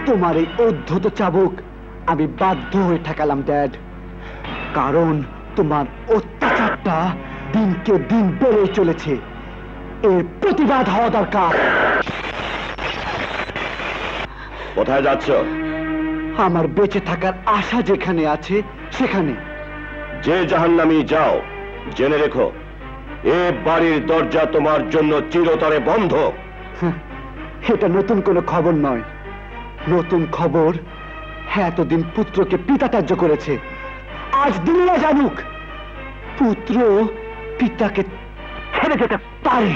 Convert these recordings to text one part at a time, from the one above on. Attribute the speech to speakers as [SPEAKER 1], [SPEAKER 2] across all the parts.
[SPEAKER 1] তোমার এই উদ্ধত চাবুক আমি বাধ্য হয়ে ঠেকালাম ড্যাড, কারণ তোমার অত্যাচারটা দিনকে দিন বেড়ে চলেছে। এর প্রতিবাদ হওয়া দরকার।
[SPEAKER 2] কোথায় যাচ্ছ?
[SPEAKER 1] আমার বেঁচে থাকার আশা যেখানে আছে সেখানে।
[SPEAKER 2] যে জাহান্নামী যাও, জেনে রেখো এ বাড়ির দরজা তোমার জন্য চিরতরে বন্ধ।
[SPEAKER 1] এটা নতুন কোনো খবর নয়। নতুন খবর এতদিন পুত্রকে পিতা ত্যায্য করেছে, আজ দুনিয়া জানুক পুত্র পিতাকে ছেড়ে যেতে পারে।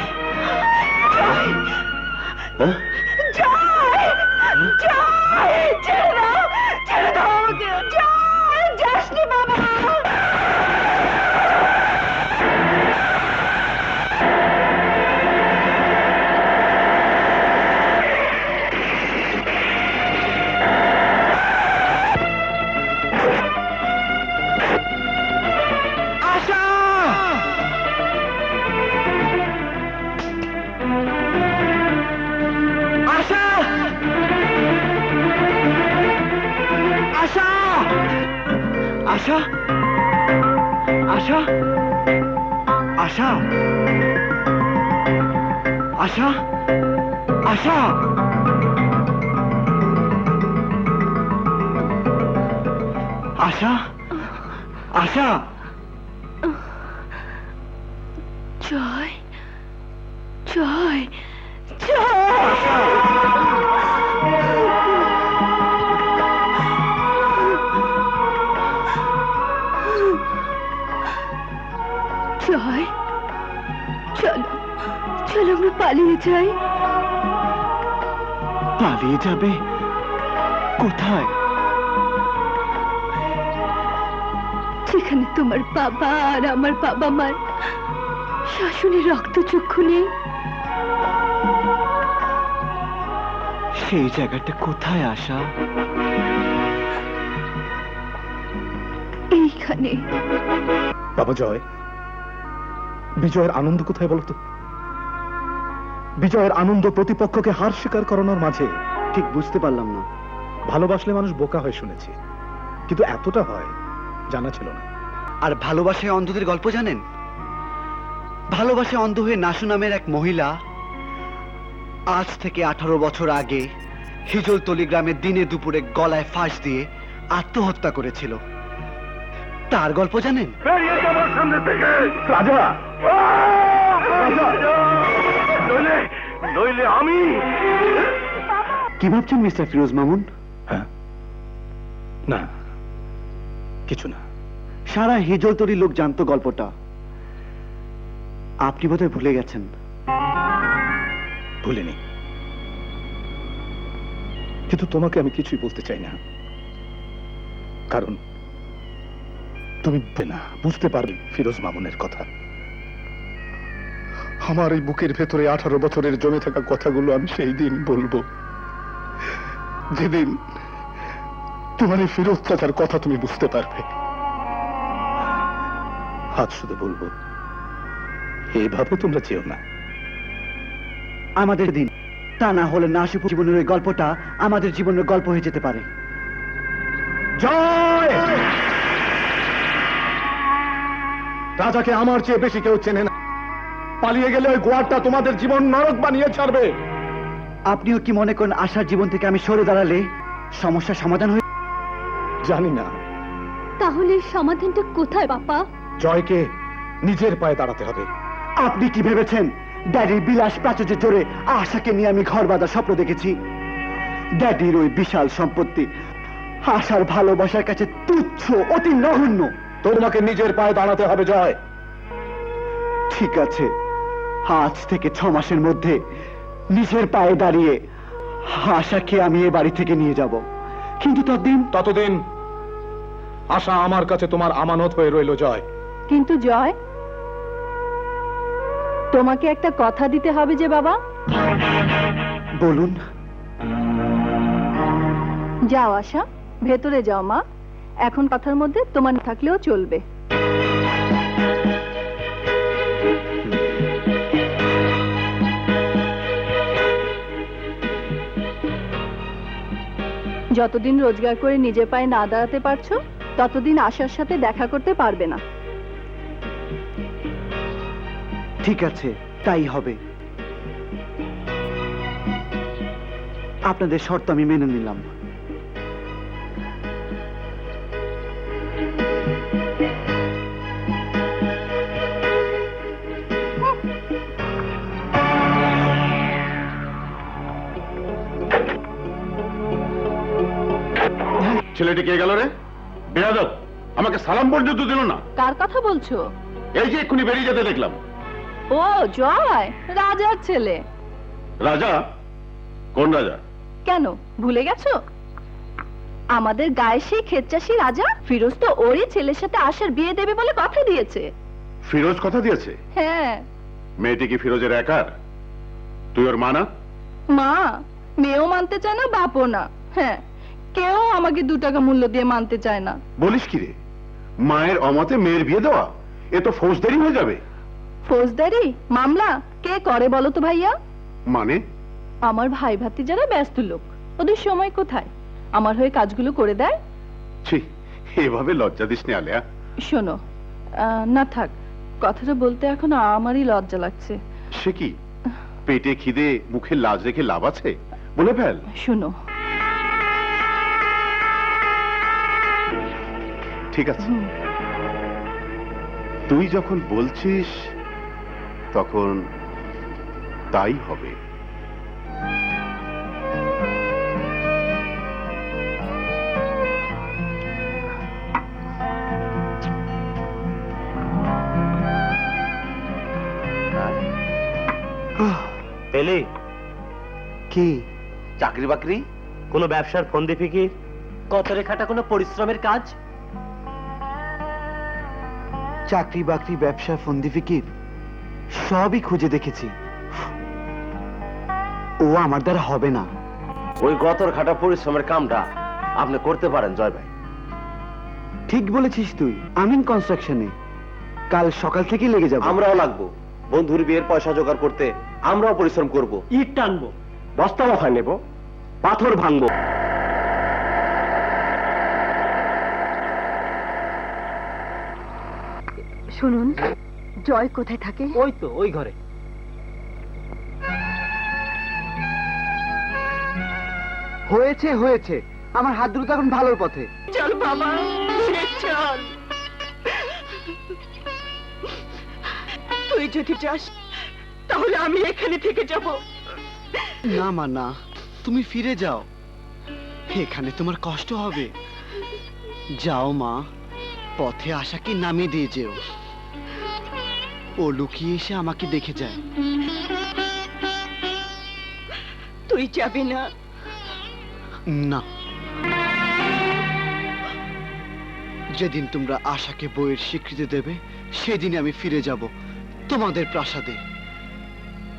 [SPEAKER 1] আশা, আশা, আশা, আশা, আশা, আশা, আশা।
[SPEAKER 3] জয়, জয়, জয়। জয়, চলো চলো আমরা পালিয়ে যাই।
[SPEAKER 1] পালিয়ে যাবে কোথায়?
[SPEAKER 3] যেখানে তোমার বাবা আর আমার বাবা মার শাশুড়ি রক্তচক্ষু নেই।
[SPEAKER 1] সেই জায়গাটা কোথায় আশা?
[SPEAKER 3] এইখানে।
[SPEAKER 4] বাবা জয়, বিজয়ের আনন্দ কোথায় বলতো? বিজয়ের আনন্দ প্রতিপক্ষকে হার স্বীকার করানোর মাঝে।
[SPEAKER 1] ঠিক বুঝতে পারলাম না।
[SPEAKER 4] ভালোবাসলে মানুষ বোকা হয় শুনেছি, কিন্তু এতটা হয় জানা ছিল না।
[SPEAKER 1] আর ভালোবাসায় অন্ধদের গল্প জানেন? ভালোবাসায় অন্ধ হয়ে নাসু নামের এক মহিলা আজ থেকে 18 বছর আগে হিজলতলি গ্রামে দিনে দুপুরে গলায় ফাঁস দিয়ে আত্মহত্যা করেছিল। তার গল্প জানেন?
[SPEAKER 2] রাজা, নইলে আমি।
[SPEAKER 1] কি ভাবছেন মিস্টার ফিরোজ মামুন?
[SPEAKER 4] হ্যাঁ, না কিছু না।
[SPEAKER 1] সারা হিজলতলির লোক জানতো গল্পটা। আপনি বোধহয় ভুলে গেছেন।
[SPEAKER 4] ভুলিনি, কিন্তু তোমাকে আমি কিছুই বলতে চাই না, কারণ তুমি না বুঝতে পারবে ফিরোজ মামুনের কথা। আমার এই বুকের ভেতরে 18 বছরের জমে থাকা কথাগুলো আমি সেই দিন বলবো যেদিন তোমার এই ফিরোজ চাচার কথা তুমি বুঝতে পারবে। আজ শুধু বলবো, এইভাবে তোমরা চেও না।
[SPEAKER 1] আমাদের দিন, তা না হলে নাসিফ জীবনের ওই গল্পটা আমাদের জীবনের গল্প হয়ে যেতে পারে।
[SPEAKER 4] জয়! রাজাকে আমার চেয়ে বেশি কেউ চেনে না। পালিয়ে গেলে ওই গোয়ারটা তোমাদের জীবন নরক বানিয়ে ছাড়বে।
[SPEAKER 1] আপনিও কি মনে করেন আশার জীবন থেকে আমি সরে দাঁড়ালে সমস্যার সমাধান হয়ে?
[SPEAKER 4] জানি না।
[SPEAKER 3] তাহলে সমাধানটা কোথায় বাবা?
[SPEAKER 4] জয়কে নিজের পায়ে দাঁড়াতে হবে।
[SPEAKER 1] আপনি কি ভেবেছেন ড্যাডির বিলাস প্রাচুর্যের জোরে আশাকে নিয়ে আমি ঘর বাঁধার স্বপ্ন দেখেছি? ড্যাডির ওই বিশাল সম্পত্তি আশার ভালোবাসার কাছে তুচ্ছ, অতি নগণ্য।
[SPEAKER 4] তোমাকে নিজের পায়ে দাঁড়াতে হবে জয়।
[SPEAKER 1] ঠিক আছে, আজ থেকে 6 মাসের মধ্যে নিজের পায়ে দাঁড়িয়ে আশাকে আমি এ বাড়ি থেকে নিয়ে যাব। কিন্তু ততদিন
[SPEAKER 4] আশা আমার কাছে তোমার আমানত হয়ে রইল জয়।
[SPEAKER 3] কিন্তু জয়, তোমাকে একটা কথা দিতে হবে যে বাবা।
[SPEAKER 1] বলুন।
[SPEAKER 3] যাও আশা, ভেতরে যাও মা। এখন কথার মধ্যে তোমার না থাকলেও চলবে। যতদিন রোজগার করে নিজের পায়ে না দাঁড়াতে পারছো, ততদিন আশার সাথে দেখা করতে পারবে না।
[SPEAKER 1] ঠিক আছে, তাই হবে। আপনাদের শর্ত আমি মেনে নিলাম।
[SPEAKER 4] ছেলেটি কে গেল রে? বেয়াদব, আমাকে সালাম পর্যন্ত দিল না।
[SPEAKER 3] কার কথা বলছো?
[SPEAKER 4] এই যে এক্ষুনি বেরিয়ে যেতে দেখলাম।
[SPEAKER 3] ও জয়, রাজার ছেলে।
[SPEAKER 4] রাজা? কোন রাজা?
[SPEAKER 3] কেন ভুলে গেছো? আমাদের গায়ে সেই ক্ষেতচাষী রাজা ফিরোজ তো ওরই ছেলের সাথে আশার বিয়ে দেবে বলে কথা দিয়েছে।
[SPEAKER 4] ফিরোজ কথা দিয়েছে?
[SPEAKER 3] হ্যাঁ।
[SPEAKER 4] মেয়েটি কি ফিরোজের একার? তুই ওর মা না?
[SPEAKER 3] মা? মেয়েও মানতে চায় না, বাপও না। হ্যাঁ, কেউ আমাকে 2 টাকা মূল্য দিয়ে মানতে চায় না।
[SPEAKER 4] বলিস কি রে? মায়ের অমতে মেয়ের বিয়ে দেওয়া, এ তো ফৌজদারি হয়ে যাবে।
[SPEAKER 3] ফৌজদারি মামলা কে করে বলো তো ভাইয়া?
[SPEAKER 4] মানে?
[SPEAKER 3] আমার ভাই ভাতিজারা ব্যস্ত লোক, ওদের সময় কোথায় আমার হয়ে কাজগুলো করে দেয়।
[SPEAKER 4] ছি, এভাবে লজ্জা দিস নি আলেয়া।
[SPEAKER 3] শোনো, না থাক, কথাটা বলতে এখন আমারই লজ্জা লাগছে।
[SPEAKER 4] সে কি? পেটে খিদে মুখে লাজ রেখে লাভ আছে? বলে ফেল।
[SPEAKER 3] শোনো,
[SPEAKER 4] ঠিক আছে, তুই যখন বলছিস তখন তাই হবে।
[SPEAKER 2] পেলে
[SPEAKER 1] কি?
[SPEAKER 2] চাকরি বাকরি, কোনো ব্যবসার ফন্দি ফিকির, কতরে খাটা কোনো পরিশ্রমের কাজ?
[SPEAKER 1] চাকরি বাকরি, ব্যবসা, ফন্দি ফিকির সবই খুঁজে দেখেছি। ও আমার দ্বারা হবে না।
[SPEAKER 2] ওই গতর খাটা পরিশ্রমের কামটা আপনি করতে পারেন জয় ভাই।
[SPEAKER 1] ঠিক বলেছিস তুই। আমিন কনস্ট্রাকশনে কাল সকাল থেকে লেগে যাব।
[SPEAKER 2] আমরাও লাগবো বন্ধুর বিয়ের পয়সা জোগাড় করতে। আমরাও পরিশ্রম করব, ইট টানবো, বস্তা মাথায় নেব, পাথর ভাঙবো।
[SPEAKER 3] শুনুন, জয় কোথায় থাকে?
[SPEAKER 2] ওই তো ওই ঘরে।
[SPEAKER 1] হয়েছে হয়েছে, আমার হাত দুটো এখন ভালোর পথে।
[SPEAKER 3] চল বাবা, চল। তুই যদি চাস তাহলে আমি এখানে থেকে যাব।
[SPEAKER 1] না মা না, তুমি ফিরে যাও, এখানে তোমার কষ্ট হবে। যাও মা, পথে আশাকে নামিয়ে দিয়ে যেও। ও লুকিয়ে এসে আমাকে দেখে যায়।
[SPEAKER 3] তুই যাবি না?
[SPEAKER 1] না, যেদিন তোমরা আশাকে বইয়ের স্বীকৃতি দেবে সেদিনই আমি ফিরে যাব তোমাদের প্রাসাদে,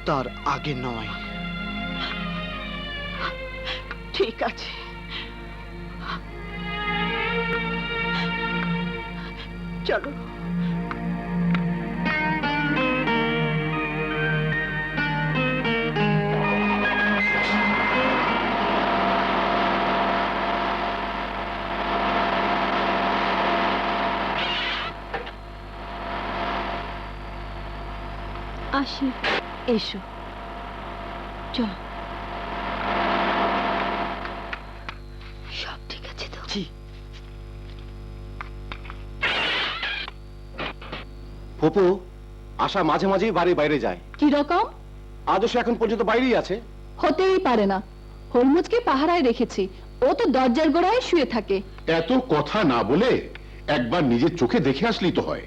[SPEAKER 1] তার আগে নয়।
[SPEAKER 3] ঠিক আছে, চলো। আসি, এসো, চলো। সব ঠিক আছে তো?
[SPEAKER 1] জি।
[SPEAKER 2] ফুপু, আশা মাঝে মাঝেই বাড়ির বাইরে যায়।
[SPEAKER 3] কি রকম?
[SPEAKER 2] আজও সে এখন পর্যন্ত বাইরেই আছে।
[SPEAKER 3] হতেই পারে না, হরমুজকে পাহারায় রেখেছি, ও তো দরজার গোড়ায় শুয়ে থাকে।
[SPEAKER 4] এত কথা না বলে একবার নিজের চোখে দেখে আসলেই তো হয়।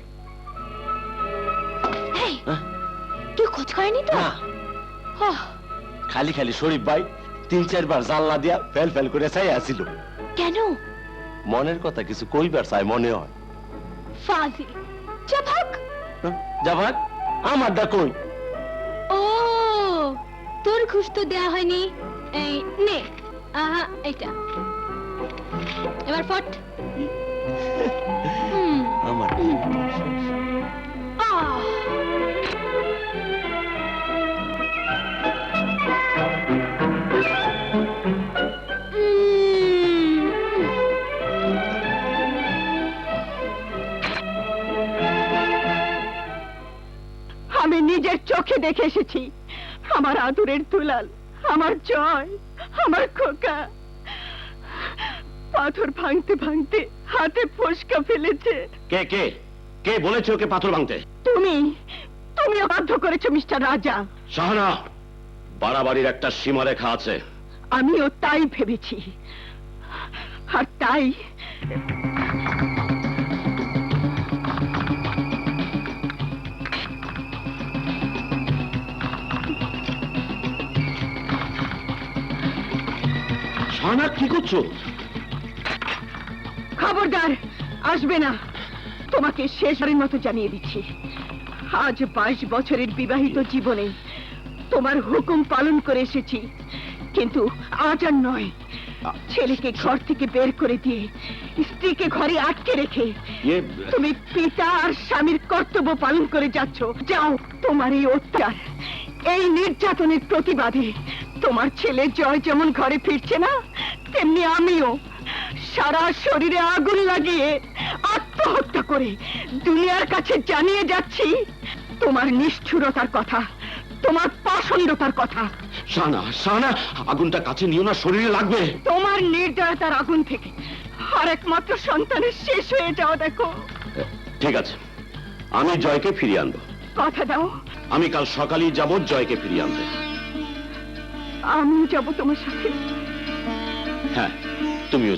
[SPEAKER 3] তুই খোঁজ করেনি তো?
[SPEAKER 2] খালি খালি শরীফ ভাই 3-4 বার জানলা দিয়া ফেল ফেল করে চাই আসিল।
[SPEAKER 3] কেন?
[SPEAKER 2] মনের কথা কিছু কইবার চাই মনে হয়।
[SPEAKER 3] ফাজিল, যা ভাগ।
[SPEAKER 2] যাবাক, আমার দা কই?
[SPEAKER 3] ও, তোর ঘুষ তো দেয়া হয়নি। এই নে, এটা এবার ফট
[SPEAKER 1] আমার
[SPEAKER 3] আমি নিজের চোখে দেখে এসেছি আমার আদরের দুলাল, আমার জয়, আমার খোকা পাথর ভাঙতে ভাঙতে হাতে ফোসকা ফেলেছে।
[SPEAKER 2] কে কে কে বলেছে ওকে পাথর ভাঙতে?
[SPEAKER 3] তুমিও বাধ্য করেছো মিস্টার রাজা।
[SPEAKER 2] শাহানা, বাড়াবাড়ির একটা সীমারেখা আছে।
[SPEAKER 3] আমিও তাই ভেবেছি, আর তাই
[SPEAKER 2] শাহানা, কি করছো?
[SPEAKER 3] খবরদার আসবে না। তোমাকে শেষবারের মতো জানিয়ে দিচ্ছি, আজ 22 বছরের বিবাহিত জীবনে তোমার হুকুম পালন করে এসেছি, কিন্তু আজ আর নয়। ছেলেকে ঘর থেকে বের করে দিয়ে স্ত্রীকে ঘরে আটকে রেখে তুমি পিতা আর স্বামীর কর্তব্য পালন করে যাচ্ছ। যাও, তোমার এই অত্যাচার, এই নির্যাতনের প্রতিবাদে তোমার ছেলে জয় যেমন ঘরে ফিরছে না, তেমনি আমিও সারা শরীরে আগুন লাগিয়ে আত্মহত্যা করে দুনিয়ার কাছে জানিয়ে যাচ্ছি তোমার নিষ্ঠুরতার কথা, তোমার পাষণ্ডতার কথা।
[SPEAKER 2] শাহানা, শাহানা, আগুনটা কাছে নিও না, শরীরে লাগবে।
[SPEAKER 3] তোমার নির্দয়তার আগুন থেকে আর একমাত্র সন্তানের শেষ হয়ে যাওয়া দেখো।
[SPEAKER 2] ঠিক আছে, আমি জয়কে ফিরিয়ে আনবো।
[SPEAKER 3] কথা দাও।
[SPEAKER 2] আমি কাল সকালেই যাব জয়কে ফিরিয়ে আনতে।
[SPEAKER 3] আমিও যাবো তোমার সাথে।
[SPEAKER 2] হ্যাঁ, তুমিও